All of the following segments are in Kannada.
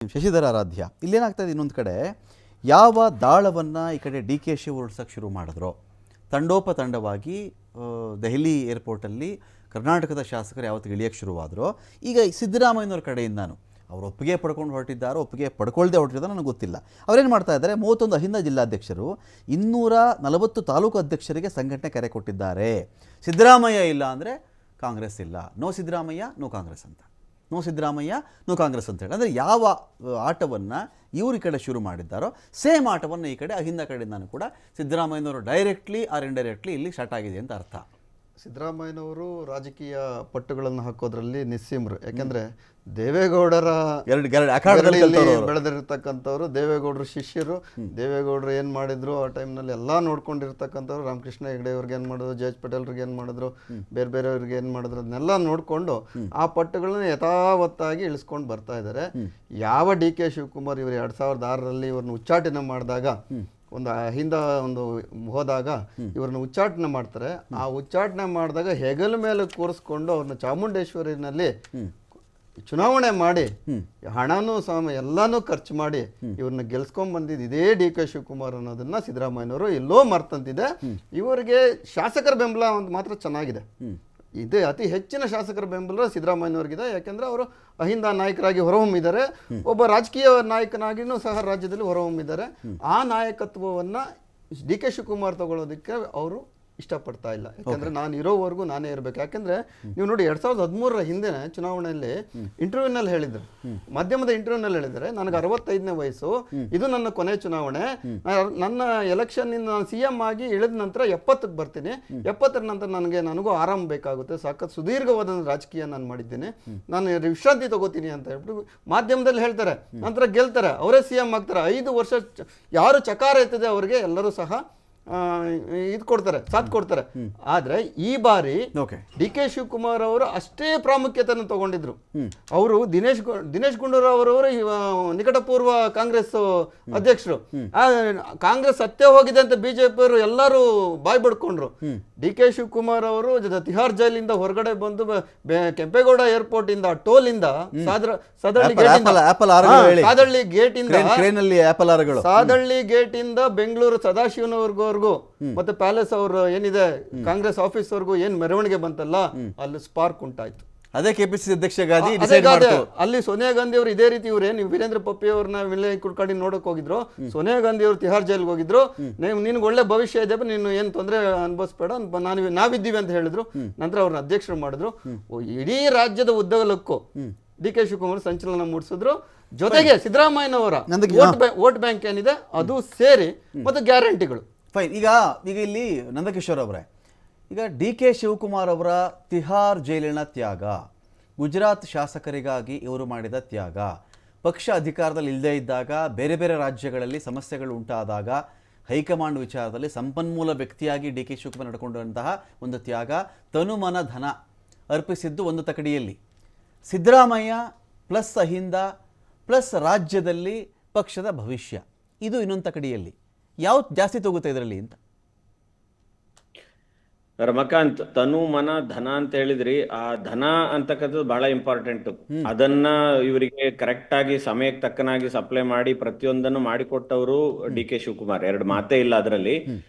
ಶಶಿಧರ ಆರಾಧ್ಯ ಇಲ್ಲೇನಾಗ್ತಾಯಿದೆ, ಇನ್ನೊಂದು ಕಡೆ ಯಾವ ದಾಳವನ್ನು ಈ ಕಡೆ ಡಿ ಕೆ ಶಿ ಹೊರಡ್ಸೋಕ್ಕೆ ಶುರು ಮಾಡಿದ್ರು, ತಂಡೋಪತಂಡವಾಗಿ ದೆಹಲಿ ಏರ್ಪೋರ್ಟಲ್ಲಿ ಕರ್ನಾಟಕದ ಶಾಸಕರು ಯಾವತ್ತಿಗೆ ಇಳಿಯೋಕ್ಕೆ ಶುರುವಾದರೂ, ಈಗ ಸಿದ್ದರಾಮಯ್ಯನವ್ರ ಕಡೆಯಿಂದಾನು ಅವರು ಒಪ್ಪಿಗೆ ಪಡ್ಕೊಂಡು ಹೊರಟಿದ್ದಾರೋ ಒಪ್ಪಿಗೆ ಪಡ್ಕೊಳ್ಳದೆ ಹೊರಟಿದ್ದಾರೋ ನನಗೆ ಗೊತ್ತಿಲ್ಲ. ಅವರೇನು ಮಾಡ್ತಾ ಇದ್ದಾರೆ, 31 ಅಹಿಂದ ಜಿಲ್ಲಾಧ್ಯಕ್ಷರು 240 ತಾಲೂಕು ಅಧ್ಯಕ್ಷರಿಗೆ ಸಂಘಟನೆ ಕರೆ ಕೊಟ್ಟಿದ್ದಾರೆ. ಸಿದ್ದರಾಮಯ್ಯ ಇಲ್ಲ ಅಂದರೆ ಕಾಂಗ್ರೆಸ್ ಇಲ್ಲ, ನೋ ಸಿದ್ದರಾಮಯ್ಯ ನೋ ಕಾಂಗ್ರೆಸ್ ಅಂತ, ನೋ ಸಿದ್ದರಾಮಯ್ಯ ನೋ ಕಾಂಗ್ರೆಸ್ ಅಂತ ಹೇಳಿ. ಅಂದರೆ ಯಾವ ಆಟವನ್ನು ಇವರು ಈ ಕಡೆ ಶುರು ಮಾಡಿದ್ದಾರೋ ಸೇಮ್ ಆಟವನ್ನು ಈ ಕಡೆ ಅಹಿಂದ ಕಡೆಯಿಂದಾನು ಕೂಡ ಸಿದ್ದರಾಮಯ್ಯನವರು ಡೈರೆಕ್ಟ್ಲಿ ಆರ್ ಇಂಡೈರೆಕ್ಟ್ಲಿ ಇಲ್ಲಿ ಸ್ಟಾರ್ಟ್ ಆಗಿದೆ ಅಂತ ಅರ್ಥ. ಸಿದ್ದರಾಮಯ್ಯನವರು ರಾಜಕೀಯ ಪಟ್ಟುಗಳನ್ನು ಹಾಕೋದ್ರಲ್ಲಿ ನಿಸ್ಸೀಮರು. ಯಾಕೆಂದರೆ ದೇವೇಗೌಡರ ಬೆಳೆದಿರ್ತಕ್ಕಂಥವ್ರು, ದೇವೇಗೌಡರ ಶಿಷ್ಯರು. ದೇವೇಗೌಡರು ಏನು ಮಾಡಿದ್ರು ಆ ಟೈಮ್ನಲ್ಲಿ ಎಲ್ಲ ನೋಡ್ಕೊಂಡಿರ್ತಕ್ಕಂಥವ್ರು. ರಾಮಕೃಷ್ಣ ಹೆಗಡೆ ಅವ್ರಿಗೆ ಏನು ಮಾಡಿದ್ರು, ಜೆ ಎಚ್ ಪಟೇಲ್ರಿಗೆ ಏನು ಮಾಡಿದ್ರು, ಬೇರೆ ಬೇರೆಯವ್ರಿಗೆ ಏನು ಮಾಡಿದ್ರು, ಅದನ್ನೆಲ್ಲ ನೋಡಿಕೊಂಡು ಆ ಪಟ್ಟುಗಳನ್ನ ಯಥಾವತ್ತಾಗಿ ಇಳಿಸ್ಕೊಂಡು ಬರ್ತಾ ಇದ್ದಾರೆ. ಯಾವ ಡಿ ಕೆ ಶಿವಕುಮಾರ್ ಇವರು 2006ರಲ್ಲಿ ಇವ್ರನ್ನ ಉಚ್ಚಾಟನೆ ಮಾಡಿದಾಗ, ಒಂದು ಹಿಂದ ಒಂದು ಹೋದಾಗ ಇವ್ರನ್ನ ಉಚ್ಚಾಟನೆ ಮಾಡ್ತಾರೆ. ಆ ಉಚ್ಚಾಟನೆ ಮಾಡಿದಾಗ ಹೆಗಲ ಮೇಲೆ ಕೂರಿಸ್ಕೊಂಡು ಅವ್ರನ್ನ ಚಾಮುಂಡೇಶ್ವರಿನಲ್ಲಿ ಚುನಾವಣೆ ಮಾಡಿ ಹಣನೂ ಎಲ್ಲಾನು ಖರ್ಚು ಮಾಡಿ ಇವ್ರನ್ನ ಗೆಲ್ಸ್ಕೊಂಡ್ ಬಂದಿದ್ದು ಇದೇ ಡಿ ಕೆ ಶಿವಕುಮಾರ್ ಅನ್ನೋದನ್ನ ಸಿದ್ದರಾಮಯ್ಯನವರು ಎಲ್ಲೋ ಮರ್ತಂತಿದೆ. ಇವರಿಗೆ ಶಾಸಕರ ಬೆಂಬಲ ಒಂದು ಮಾತ್ರ ಚೆನ್ನಾಗಿದೆ. ಇದೇ ಅತಿ ಹೆಚ್ಚಿನ ಶಾಸಕರ ಬೆಂಬಲ ಸಿದ್ದರಾಮಯ್ಯನವ್ರಿಗಿದೆ. ಯಾಕೆಂದ್ರೆ ಅವರು ಅಹಿಂದ ನಾಯಕರಾಗಿ ಹೊರಹೊಮ್ಮಿದ್ದಾರೆ, ಒಬ್ಬ ರಾಜಕೀಯ ನಾಯಕನಾಗಿನೂ ಸಹ ರಾಜ್ಯದಲ್ಲಿ ಹೊರಹೊಮ್ಮಿದ್ದಾರೆ. ಆ ನಾಯಕತ್ವವನ್ನ ಡಿ ಕೆ ಶಿವಕುಮಾರ್ ತಗೊಳ್ಳೋದಕ್ಕೆ ಅವರು ಇಷ್ಟಪಡ್ತಾ ಇಲ್ಲ. ಯಾಕಂದ್ರೆ ನಾನು ಇರೋವರೆಗೂ ನಾನೇ ಇರಬೇಕು. ಯಾಕಂದ್ರೆ ನೀವು ನೋಡಿ 2013ರ ಹಿಂದೆ ಚುನಾವಣೆಯಲ್ಲಿ ಇಂಟರ್ವ್ಯೂನಲ್ಲಿ ಹೇಳಿದ್ರು, ಮಾಧ್ಯಮದ ಇಂಟರ್ವ್ಯೂನಲ್ಲಿ ಹೇಳಿದ್ರೆ, ನನಗೆ 65ನೇ ವಯಸ್ಸು, ಇದು ನನ್ನ ಕೊನೆ ಚುನಾವಣೆ, ನನ್ನ ಎಲೆಕ್ಷನ್ ನಾನು CM ಆಗಿ ಇಳಿದ ನಂತರ 70ಕ್ಕೆ ಬರ್ತೀನಿ, 70ರ ನಂತರ ನನಗೂ ಆರಾಮ ಬೇಕಾಗುತ್ತೆ, ಸಾಕಷ್ಟು ಸುದೀರ್ಘವಾದ ರಾಜಕೀಯ ನಾನು ಮಾಡಿದ್ದೀನಿ, ನಾನು ವಿಶ್ರಾಂತಿ ತಗೋತೀನಿ ಅಂತ ಹೇಳ್ಬಿಟ್ಟು ಮಾಧ್ಯಮದಲ್ಲಿ ಹೇಳ್ತಾರೆ. ನಂತರ ಗೆಲ್ತಾರೆ, ಅವರೇ CM ಆಗ್ತಾರೆ. 5 ವರ್ಷ ಯಾರು ಚಕಾರ ಎತ್ತದೆ ಅವ್ರಿಗೆ ಎಲ್ಲರೂ ಸಹ ಇದು ಕೊಡ್ತಾರೆ, ಸಾಥ್ ಕೊಡ್ತಾರೆ. ಆದ್ರೆ ಈ ಬಾರಿ ಡಿ ಕೆ ಶಿವಕುಮಾರ್ ಅವರು ಅಷ್ಟೇ ಪ್ರಾಮುಖ್ಯತೆಯನ್ನು ತಗೊಂಡಿದ್ರು. ಅವರು ದಿನೇಶ್ ಗುಂಡೂರಾವ್ ಅವರು ನಿಕಟಪೂರ್ವ ಕಾಂಗ್ರೆಸ್ ಅಧ್ಯಕ್ಷರು. ಕಾಂಗ್ರೆಸ್ ಸತ್ಯ ಹೋಗಿದೆ ಅಂತ ಬಿಜೆಪಿ ಅವರು ಎಲ್ಲರೂ ಬಾಯ್ ಬಡ್ಕೊಂಡ್ರು. ಡಿ ಕೆ ಶಿವಕುಮಾರ್ ಅವರು ತಿಹಾರ್ ಜೈಲಿಂದ ಹೊರಗಡೆ ಬಂದು ಕೆಂಪೇಗೌಡ ಏರ್ಪೋರ್ಟ್ ಇಂದ ಟೋಲ್ ಇಂದ ಸಾದಳ್ಳಿ ಗೇಟ್ ಇಂದ ಬೆಂಗಳೂರು ಸದಾಶಿವನವರೆಗೂ ಮತ್ತೆ ಪ್ಯಾಲೇಸ್ ಅವರು ಏನಿದೆ ಕಾಂಗ್ರೆಸ್ ಆಫೀಸ್ ವರ್ಗೂ ಏನ್ ಮೆರವಣಿಗೆ ಬಂತಲ್ಲ, ಅಲ್ಲಿ ಸ್ಪಾರ್ಕ್ ಉಂಟಾಯ್ತು. ಅದೇ ಕೆಪಿಸಿಸಿ ಅಧ್ಯಕ್ಷ ಗಾದಿ ಅಲ್ಲಿ ಸೋನಿಯಾ ಗಾಂಧಿ ಅವರು ಇದೇ ರೀತಿ ಇವ್ರೆ ನೀವು ವೀರೇಂದ್ರ ಪಪ್ಪಿ ಅವ್ರನ್ನ ವಿಲಯ ಕುಡ್ಕಾಡಿ ನೋಡಕ್ ಹೋಗಿದ್ರು. ಸೋನಿಯಾ ಗಾಂಧಿ ಅವರು ತಿಹಾರ್ ಜೈಲ್ಗೆ ಹೋಗಿದ್ರು. ನಿನ್ಗೆ ಒಳ್ಳೆ ಭವಿಷ್ಯ ಇದೆ, ನೀನು ಏನ್ ತೊಂದರೆ ಅನ್ಭವಿಸ್ಬೇಡ, ನಾವಿದ್ದೀವಿ ಅಂತ ಹೇಳಿದ್ರು. ನಂತರ ಅವ್ರನ್ನ ಅಧ್ಯಕ್ಷರು ಮಾಡಿದ್ರು. ಇಡೀ ರಾಜ್ಯದ ಉದ್ದಗಲಕ್ಕೂ ಡಿ ಕೆ ಶಿವಕುಮಾರ್ ಸಂಚಲನ ಮೂಡಿಸಿದ್ರು. ಜೊತೆಗೆ ಸಿದ್ದರಾಮಯ್ಯನವರ ವೋಟ್ ಬ್ಯಾಂಕ್ ಏನಿದೆ ಅದು ಸೇರಿ ಮತ್ತು ಗ್ಯಾರಂಟಿಗಳು. ಫೈನ್. ಈಗ ಇಲ್ಲಿ ನಂದಕಿಶೋರ್ ಅವರೇ, ಈಗ ಡಿ ಕೆ ಶಿವಕುಮಾರ್ ಅವರ ತಿಹಾರ್ ಜೈಲಿನ ತ್ಯಾಗ, ಗುಜರಾತ್ ಶಾಸಕರಿಗಾಗಿ ಇವರು ಮಾಡಿದ ತ್ಯಾಗ, ಪಕ್ಷ ಅಧಿಕಾರದಲ್ಲಿ ಇಲ್ಲದೇ ಇದ್ದಾಗ ಬೇರೆ ಬೇರೆ ರಾಜ್ಯಗಳಲ್ಲಿ ಸಮಸ್ಯೆಗಳು ಉಂಟಾದಾಗ ಹೈಕಮಾಂಡ್ ವಿಚಾರದಲ್ಲಿ ಸಂಪನ್ಮೂಲ ವ್ಯಕ್ತಿಯಾಗಿ ಡಿ ಕೆ ಶಿವಕುಮಾರ್ ನಡ್ಕೊಂಡಂತಹ ಒಂದು ತ್ಯಾಗ, ತನುಮನ ಧನ ಅರ್ಪಿಸಿದ್ದು ಒಂದು ತಕಡಿಯಲ್ಲಿ, ಸಿದ್ದರಾಮಯ್ಯ ಪ್ಲಸ್ ಅಹಿಂದ ಪ್ಲಸ್ ರಾಜ್ಯದಲ್ಲಿ ಪಕ್ಷದ ಭವಿಷ್ಯ ಇದು ಇನ್ನೊಂದು ತಕಡಿಯಲ್ಲಿ. ಯಾವ್ದು ಜಾಸ್ತಿ ತಗೋತಾ ಇದರಲ್ಲಿ ಅಂತ? ರಮಕಾಂತ್, ತನು ಮನ ಧನ ಅಂತ ಹೇಳಿದ್ರಿ. ಆ ಧನ ಅಂತಕ್ಕಂಥದ್ದು ಬಹಳ ಇಂಪಾರ್ಟೆಂಟ್. ಅದನ್ನ ಇವರಿಗೆ ಕರೆಕ್ಟ್ ಆಗಿ ಸಮಯಕ್ಕೆ ತಕ್ಕನಾಗಿ ಸಪ್ಲೈ ಮಾಡಿ ಪ್ರತಿಯೊಂದನ್ನು ಮಾಡಿಕೊಟ್ಟವರು ಡಿ ಕೆ ಶಿವಕುಮಾರ್, ಎರಡು ಮಾತೇ ಇಲ್ಲ ಅದರಲ್ಲಿ.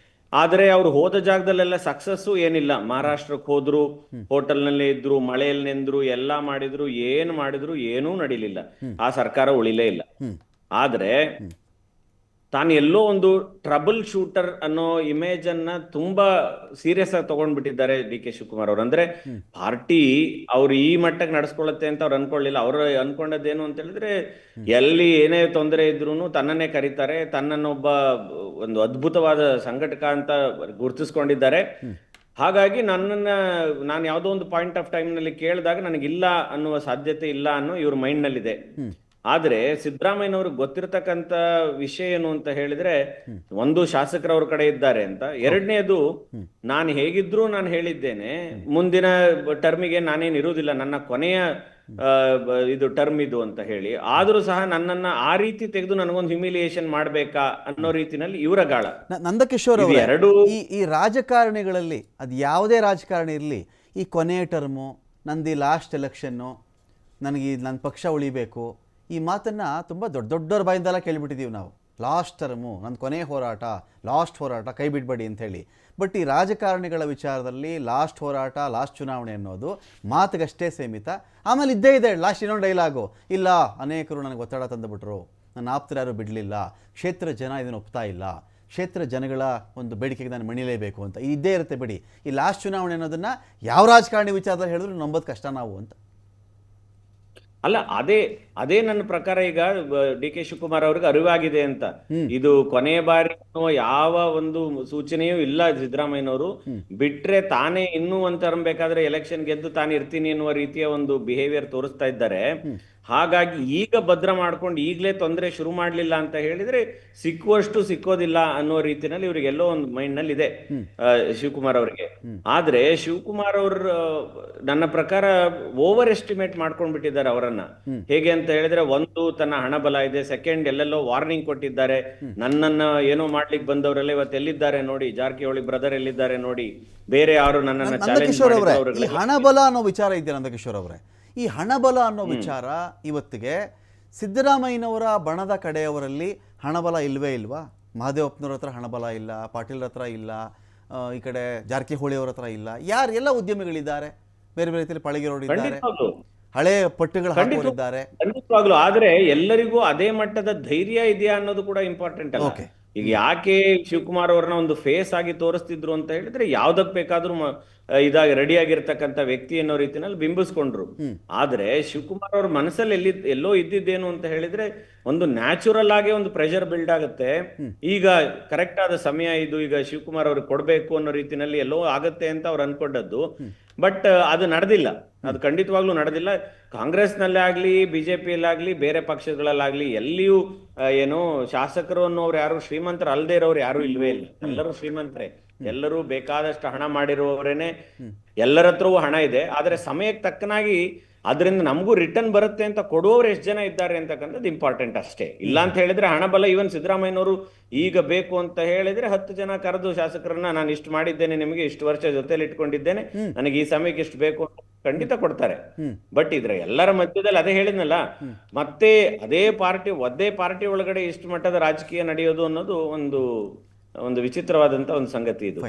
ಆದ್ರೆ ಅವ್ರು ಹೋದ ಜಾಗದಲ್ಲೆಲ್ಲ ಸಕ್ಸಸ್ಸು ಏನಿಲ್ಲ. ಮಹಾರಾಷ್ಟ್ರಕ್ಕೆ ಹೋದ್ರು, ಹೋಟೆಲ್ ನಲ್ಲಿ ಇದ್ರು, ಮಳೆಯಲ್ಲಿ ನೆಂದ್ರು, ಎಲ್ಲಾ ಮಾಡಿದ್ರು, ಏನ್ ಮಾಡಿದ್ರು ಏನೂ ನಡೀಲಿಲ್ಲ. ಆ ಸರ್ಕಾರ ಉಳಿಲೇ ಇಲ್ಲ. ಆದ್ರೆ ತಾನು ಎಲ್ಲೋ ಒಂದು ಟ್ರಬಲ್ ಶೂಟರ್ ಅನ್ನೋ ಇಮೇಜ್ ಅನ್ನ ತುಂಬಾ ಸೀರಿಯಸ್ ಆಗಿ ತಗೊಂಡ್ಬಿಟ್ಟಿದ್ದಾರೆ ಡಿ ಕೆ ಶಿವಕುಮಾರ್ ಅವ್ರು. ಅಂದ್ರೆ ಪಾರ್ಟಿ ಅವ್ರು ಈ ಮಟ್ಟಕ್ಕೆ ನಡ್ಸ್ಕೊಳತ್ತೆ ಅಂತ ಅವ್ರು ಅನ್ಕೊಳ್ಳಿಲ್ಲ. ಅವ್ರು ಅನ್ಕೊಂಡದ್ದೇನು ಅಂತ ಹೇಳಿದ್ರೆ, ಎಲ್ಲಿ ಏನೇ ತೊಂದರೆ ಇದ್ರು ತನ್ನನ್ನೇ ಕರೀತಾರೆ, ತನ್ನನ್ನೊಬ್ಬ ಒಂದು ಅದ್ಭುತವಾದ ಸಂಘಟಕ ಅಂತ ಗುರುತಿಸ್ಕೊಂಡಿದ್ದಾರೆ. ಹಾಗಾಗಿ ನಾನು ಯಾವುದೋ ಒಂದು ಪಾಯಿಂಟ್ ಆಫ್ ಟೈಮ್ ನಲ್ಲಿ ಕೇಳಿದಾಗ ನನಗಿಲ್ಲ ಅನ್ನುವ ಸಾಧ್ಯತೆ ಇಲ್ಲ ಅನ್ನೋ ಇವ್ರ ಮೈಂಡ್ ನಲ್ಲಿದೆ. ಆದ್ರೆ ಸಿದ್ದರಾಮಯ್ಯನವ್ರಿಗೆ ಗೊತ್ತಿರತಕ್ಕಂತ ವಿಷಯ ಏನು ಅಂತ ಹೇಳಿದ್ರೆ, ಒಂದು ಶಾಸಕರವ್ರ ಕಡೆ ಇದ್ದಾರೆ ಅಂತ, ಎರಡನೇದು ನಾನು ಹೇಗಿದ್ರು ನಾನು ಹೇಳಿದ್ದೇನೆ ಮುಂದಿನ ಟರ್ಮಿಗೆ ನಾನೇನು ಇರುವುದಿಲ್ಲ, ನನ್ನ ಕೊನೆಯ ಇದು ಟರ್ಮ್ ಇದು ಅಂತ ಹೇಳಿ, ಆದ್ರೂ ಸಹ ನನ್ನನ್ನ ಆ ರೀತಿ ತೆಗೆದು ನನಗೊಂದು ಹ್ಯುಮಿಲಿಯೇಷನ್ ಮಾಡ್ಬೇಕಾ ಅನ್ನೋ ರೀತಿನಲ್ಲಿ ಇವರ ಗಾಳ. ನಂದಕಿಶೋರ್ ಅವರು ಈ ರಾಜಕಾರಣಿಗಳಲ್ಲಿ ಅದು ಯಾವುದೇ ರಾಜಕಾರಣಿ ಇರಲಿ, ಈ ಕೊನೆಯ ಟರ್ಮು, ನಂದು ಲಾಸ್ಟ್ ಎಲೆಕ್ಷನ್ನು, ನನಗೆ ನನ್ನ ಪಕ್ಷ ಉಳಿಬೇಕು, ಈ ಮಾತನ್ನು ತುಂಬ ದೊಡ್ಡವ್ರ ಬಾಯಿಂದೆಲ್ಲ ಕೇಳಿಬಿಟ್ಟಿದ್ದೀವಿ ನಾವು. ಲಾಸ್ಟ್ ಟರ್ಮು ನನ್ನ ಕೊನೆ ಹೋರಾಟ, ಲಾಸ್ಟ್ ಹೋರಾಟ, ಕೈ ಬಿಡಬೇಡಿ ಅಂಥೇಳಿ. ಬಟ್ ಈ ರಾಜಕಾರಣಿಗಳ ವಿಚಾರದಲ್ಲಿ ಲಾಸ್ಟ್ ಹೋರಾಟ, ಲಾಸ್ಟ್ ಚುನಾವಣೆ ಅನ್ನೋದು ಮಾತಿಗಷ್ಟೇ ಸೀಮಿತ. ಆಮೇಲೆ ಇದ್ದೇ ಇದೆ ಲಾಸ್ಟ್ ಇನ್ನೊಂದು ಡೈಲಾಗು, ಇಲ್ಲ ಅನೇಕರು ನನಗೆ ಒತ್ತಡ ತಂದುಬಿಟ್ರು, ನನ್ನ ಆಪ್ತರು ಯಾರು ಬಿಡಲಿಲ್ಲ, ಕ್ಷೇತ್ರ ಜನ ಇದನ್ನು ಒಪ್ತಾ ಇಲ್ಲ, ಕ್ಷೇತ್ರ ಜನಗಳ ಒಂದು ಬೇಡಿಕೆಗೆ ನಾನು ಮಣಿಲೇಬೇಕು ಅಂತ ಇದ್ದೇ ಇರುತ್ತೆ ಬಿಡಿ. ಈ ಲಾಸ್ಟ್ ಚುನಾವಣೆ ಅನ್ನೋದನ್ನು ಯಾವ ರಾಜಕಾರಣಿ ವಿಚಾರದಲ್ಲಿ ಹೇಳಿದ್ರು ನಂಬೋದು ಕಷ್ಟ ನಾವು ಅಂತ. ಅಲ್ಲ, ಅದೇ ನನ್ನ ಪ್ರಕಾರ ಈಗ ಡಿ ಕೆ ಶಿವಕುಮಾರ್ ಅವ್ರಿಗೆ ಅರಿವಾಗಿದೆ ಅಂತ. ಇದು ಕೊನೆಯ ಬಾರಿ ಯಾವ ಒಂದು ಸೂಚನೆಯೂ ಇಲ್ಲ ಸಿದ್ದರಾಮಯ್ಯನವರು. ಬಿಟ್ರೆ ತಾನೇ ಇನ್ನೂ ಒಂದ್ ಟರ್ಮ್ ಬೇಕಾದ್ರೆ ಎಲೆಕ್ಷನ್ ಗೆದ್ದು ತಾನು ಇರ್ತೀನಿ ಎನ್ನುವ ರೀತಿಯ ಒಂದು ಬಿಹೇವಿಯರ್ ತೋರಿಸ್ತಾ ಇದ್ದಾರೆ. ಹಾಗಾಗಿ ಈಗ ಭದ್ರ ಮಾಡ್ಕೊಂಡು ಈಗಲೇ ತೊಂದರೆ ಶುರು ಮಾಡ್ಲಿಲ್ಲ ಅಂತ ಹೇಳಿದ್ರೆ ಸಿಕ್ಕುವಷ್ಟು ಸಿಕ್ಕೋದಿಲ್ಲ ಅನ್ನೋ ರೀತಿನಲ್ಲಿ ಇವ್ರಿಗೆ ಎಲ್ಲೋ ಒಂದು ಮೈಂಡ್ ನಲ್ಲಿ ಇದೆ ಶಿವಕುಮಾರ್ ಅವರಿಗೆ. ಆದ್ರೆ ಶಿವಕುಮಾರ್ ಅವ್ರ ನನ್ನ ಪ್ರಕಾರ ಓವರ್ ಎಸ್ಟಿಮೇಟ್ ಮಾಡ್ಕೊಂಡ್ ಬಿಟ್ಟಿದ್ದಾರೆ ಅವರನ್ನ. ಹೇಗೆ ಅಂತ ಹೇಳಿದ್ರೆ, ಒಂದು ತನ್ನ ಹಣ ಬಲ ಇದೆ, ಸೆಕೆಂಡ್ ಎಲ್ಲೆಲ್ಲೋ ವಾರ್ನಿಂಗ್ ಕೊಟ್ಟಿದ್ದಾರೆ, ನನ್ನನ್ನ ಏನೋ ಮಾಡ್ಲಿಕ್ಕೆ ಬಂದವರೆಲ್ಲ ಇವತ್ತು ಎಲ್ಲಿದ್ದಾರೆ ನೋಡಿ, ಜಾರಕಿಹೊಳಿ ಬ್ರದರ್ ಎಲ್ಲಿದ್ದಾರೆ ನೋಡಿ, ಬೇರೆ ಯಾರು ನನ್ನನ್ನ ಚಾಲೆಂಜ್ ಮಾಡಿದ್ರು. ಹಣಬಲ ಅನ್ನೋ ವಿಚಾರ ಇದೆಯಾ ನಂದಕಿಶೋರ್ ಅವರೇ? ಈ ಹಣಬಲ ಅನ್ನೋ ವಿಚಾರ ಇವತ್ತಿಗೆ ಸಿದ್ದರಾಮಯ್ಯನವರ ಬಣದ ಕಡೆಯವರಲ್ಲಿ ಹಣಬಲ ಇಲ್ವೇ ಇಲ್ವಾ? ಮಹದೇವಪ್ಪನವ್ರ ಹತ್ರ ಹಣಬಲ ಇಲ್ಲ, ಪಾಟೀಲ್ ಹತ್ರ ಇಲ್ಲ, ಈ ಕಡೆ ಜಾರಕಿಹೊಳಿ ಅವ್ರ ಹತ್ರ ಇಲ್ಲ. ಎಲ್ಲ ಉದ್ಯಮಿಗಳಿದ್ದಾರೆ, ಬೇರೆ ಬೇರೆ ರೀತಿಯಲ್ಲಿ ಪಳಗಿರೋಡಿದ್ದಾರೆ, ಹಳೆ ಪಟ್ಟುಗಳು ಹಾಕೊಂಡಿದ್ದಾರೆ. ಖಂಡಿತವಾಗ್ಲು. ಆದ್ರೆ ಎಲ್ಲರಿಗೂ ಅದೇ ಮಟ್ಟದ ಧೈರ್ಯ ಇದೆಯಾ ಅನ್ನೋದು ಕೂಡ ಇಂಪಾರ್ಟೆಂಟ್ ಅಲ್ಲ. ಈಗ ಯಾಕೆ ಶಿವಕುಮಾರ್ ಅವ್ರನ್ನ ಒಂದು ಫೇಸ್ ಆಗಿ ತೋರಿಸ್ತಿದ್ರು ಅಂತ ಹೇಳಿದ್ರೆ, ಯಾವ್ದಕ್ ಬೇಕಾದ್ರೂ ಇದಾಗಿ ರೆಡಿ ಆಗಿರ್ತಕ್ಕಂಥ ವ್ಯಕ್ತಿ ಅನ್ನೋ ರೀತಿನಲ್ಲಿ ಬಿಂಬಿಸ್ಕೊಂಡ್ರು. ಆದ್ರೆ ಶಿವಕುಮಾರ್ ಅವ್ರ ಮನಸ್ಸಲ್ಲಿ ಎಲ್ಲೋ ಇದ್ದಿದ್ದೇನು ಅಂತ ಹೇಳಿದ್ರೆ, ಒಂದು ನ್ಯಾಚುರಲ್ ಆಗಿ ಒಂದು ಪ್ರೆಷರ್ ಬಿಲ್ಡ್ ಆಗುತ್ತೆ. ಈಗ ಕರೆಕ್ಟ್ ಆದ ಸಮಯ ಇದು, ಈಗ ಶಿವಕುಮಾರ್ ಅವ್ರಿಗೆ ಕೊಡ್ಬೇಕು ಅನ್ನೋ ರೀತಿನಲ್ಲಿ ಎಲ್ಲೋ ಆಗತ್ತೆ ಅಂತ ಅವ್ರು ಅನ್ಕೊಂಡದ್ದು. ಬಟ್ ಅದು ನಡೆದಿಲ್ಲ, ಅದು ಖಂಡಿತವಾಗ್ಲೂ ನಡೆದಿಲ್ಲ. ಕಾಂಗ್ರೆಸ್ನಲ್ಲೇ ಆಗ್ಲಿ, ಬಿಜೆಪಿಯಲ್ಲಾಗ್ಲಿ, ಬೇರೆ ಪಕ್ಷಗಳಲ್ಲಾಗ್ಲಿ ಎಲ್ಲಿಯೂ ಏನು ಶಾಸಕರು ಅನ್ನೋರು ಯಾರು ಶ್ರೀಮಂತರ ಅಲ್ಲದೆ ಇರೋರು ಯಾರು ಇಲ್ವೇ ಇಲ್ಲ. ಎಲ್ಲರೂ ಶ್ರೀಮಂತರೇ, ಎಲ್ಲರೂ ಬೇಕಾದಷ್ಟು ಹಣ ಮಾಡಿರುವವರೇನೆ, ಎಲ್ಲರ ಹತ್ರವೂ ಹಣ ಇದೆ. ಆದ್ರೆ ಸಮಯಕ್ಕೆ ತಕ್ಕನಾಗಿ ಅದರಿಂದ ನಮಗೂ ರಿಟರ್ನ್ ಬರುತ್ತೆ ಅಂತ ಕೊಡುವವರು ಎಷ್ಟು ಜನ ಇದ್ದಾರೆ ಅಂತಕ್ಕಂಥದ್ದು ಇಂಪಾರ್ಟೆಂಟ್ ಅಷ್ಟೇ. ಇಲ್ಲ ಅಂತ ಹೇಳಿದ್ರೆ ಹಣಬಲ, ಈವನ್ ಸಿದ್ದರಾಮಯ್ಯನವರು ಈಗ ಬೇಕು ಅಂತ ಹೇಳಿದ್ರೆ 10 ಜನ ಕರೆದು ಶಾಸಕರನ್ನ ನಾನು ಇಷ್ಟು ಮಾಡಿದ್ದೇನೆ, ನಿಮಗೆ ಇಷ್ಟು ವರ್ಷ ಜೊತೆಲಿ ಇಟ್ಕೊಂಡಿದ್ದೇನೆ, ನನಗೆ ಈ ಸಮಯಕ್ಕೆ ಇಷ್ಟು ಬೇಕು ಅಂತ ಖಂಡಿತ ಕೊಡ್ತಾರೆ. ಬಟ್ ಇದ್ರೆ ಎಲ್ಲರ ಮಧ್ಯದಲ್ಲಿ ಅದೇ ಹೇಳಿದ್ನಲ್ಲ, ಮತ್ತೆ ಅದೇ ಪಾರ್ಟಿ ಒಳಗಡೆ ಇಷ್ಟು ಮಟ್ಟದ ರಾಜಕೀಯ ನಡೆಯೋದು ಅನ್ನೋದು ಒಂದು ವಿಚಿತ್ರವಾದಂತ ಒಂದು ಸಂಗತಿ ಇದು.